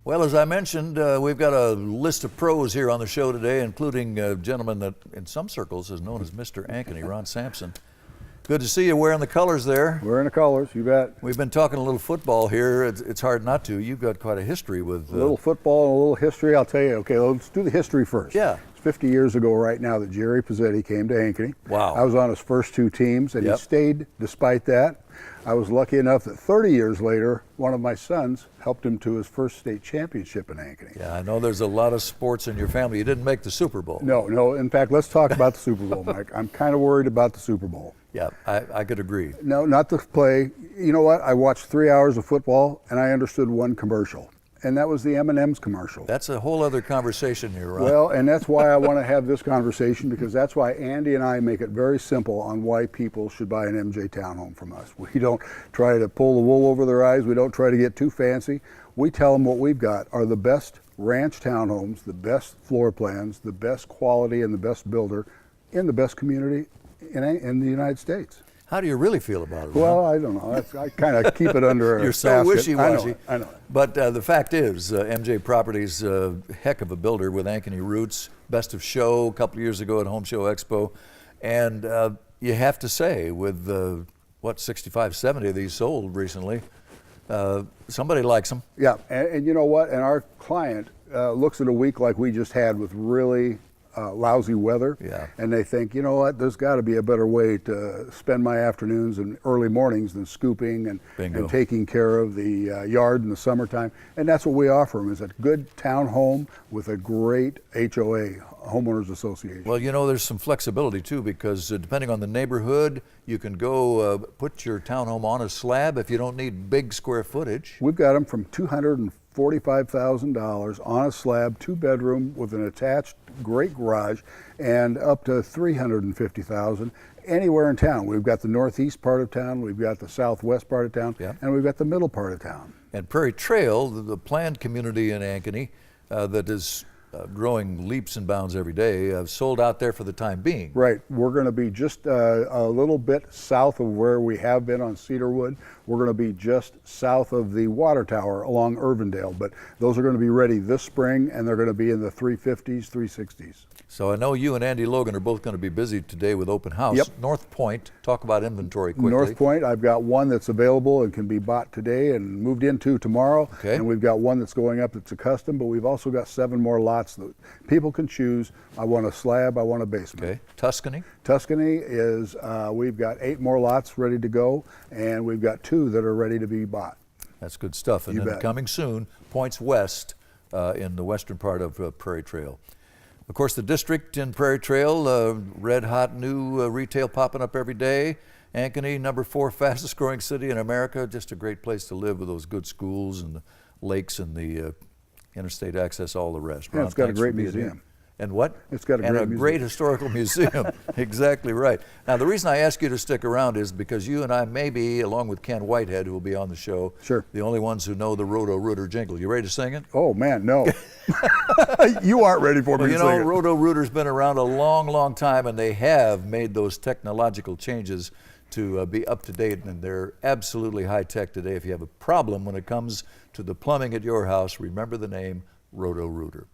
Well, as I mentioned, we've got a list of pros here on the show today, including a gentleman that in some circles is known as Mr. Ankeny, Ron Sampson. Good to see you wearing the colors there. Wearing the colors, you bet. We've been talking a little football here. It's hard not to. You've got quite a history with... A little football and a little history, I'll tell you. Okay, let's do the history first. Yeah. It's 50 years ago right now that Jerry Pizzetti came to Ankeny. Wow. I was on his first two teams, and he stayed despite that. I was lucky enough that 30 years later, one of my sons helped him to his first state championship in Ankeny. Yeah, I know there's a lot of sports in your family. You didn't make the Super Bowl. No. In fact, let's talk about the Super Bowl, Mike. I'm kind of worried about the Super Bowl. Yeah, I could agree. No, not the play. You know what? I watched 3 hours of football, and I understood one commercial, and that was the M&M's commercial. That's a whole other conversation here, Ron. Well, and that's why I want to have this conversation, because that's why Andy and I make it very simple on why people should buy an MJ townhome from us. We don't try to pull the wool over their eyes. We don't try to get too fancy. We tell them what we've got are the best ranch townhomes, the best floor plans, the best quality, and the best builder in the best community in the United States. How do you really feel about it, Ron? Well, I don't know. I kind of keep it under a You're so basket. wishy-washy. I know. But the fact is, MJ Properties, a heck of a builder with Ankeny roots. Best of show a couple of years ago at Home Show Expo. And you have to say, with, 65, 70 of these sold recently, somebody likes them. Yeah, and you know what? And our client looks at a week like we just had with really lousy weather, and they think, you know what, there's got to be a better way to spend my afternoons and early mornings than scooping and taking care of the yard in the summertime. And that's what we offer them, is a good town home with a great HOA, homeowners association. Well, you know, there's some flexibility too, because depending on the neighborhood, you can go put your townhome on a slab if you don't need big square footage. We've got them from $245,000 on a slab, 2-bedroom with an attached great garage, and up to $350,000 anywhere in town. We've got the northeast part of town, we've got the southwest part of town, and we've got the middle part of town. And Prairie Trail, the planned community in Ankeny that is growing leaps and bounds every day, sold out there for the time being. Right. We're going to be just a little bit south of where we have been on Cedarwood. We're going to be just south of the water tower along Irvindale, but those are going to be ready this spring, and they're going to be in the 350s, 360s. So I know you and Andy Logan are both going to be busy today with open house. Yep. North Pointe, talk about inventory quickly. North Pointe, I've got one that's available and can be bought today and moved into tomorrow. Okay. And we've got one that's going up that's a custom, but we've also got 7 more lots that people can choose. I want a slab, I want a basement. Okay. Tuscany? Tuscany is, we've got 8 more lots ready to go, and we've got 2 that are ready to be bought. That's good stuff. And then coming soon, Points West in the western part of Prairie Trail. Of course, the district in Prairie Trail, red hot new retail popping up every day. Ankeny, number 4 fastest growing city in America. Just a great place to live with those good schools and the lakes and the interstate access, all the rest. Yeah, it's got a great museum. And what? It's got a great historical museum. Exactly right. Now, the reason I ask you to stick around is because you and I may be, along with Ken Whitehead, who will be on the show, the only ones who know the Roto-Rooter jingle. You ready to sing it? Oh, man, no. You aren't ready for me to sing it. You know, Roto-Rooter's been around a long, long time, and they have made those technological changes to be up to date, and they're absolutely high tech today. If you have a problem when it comes to the plumbing at your house, remember the name Roto-Rooter.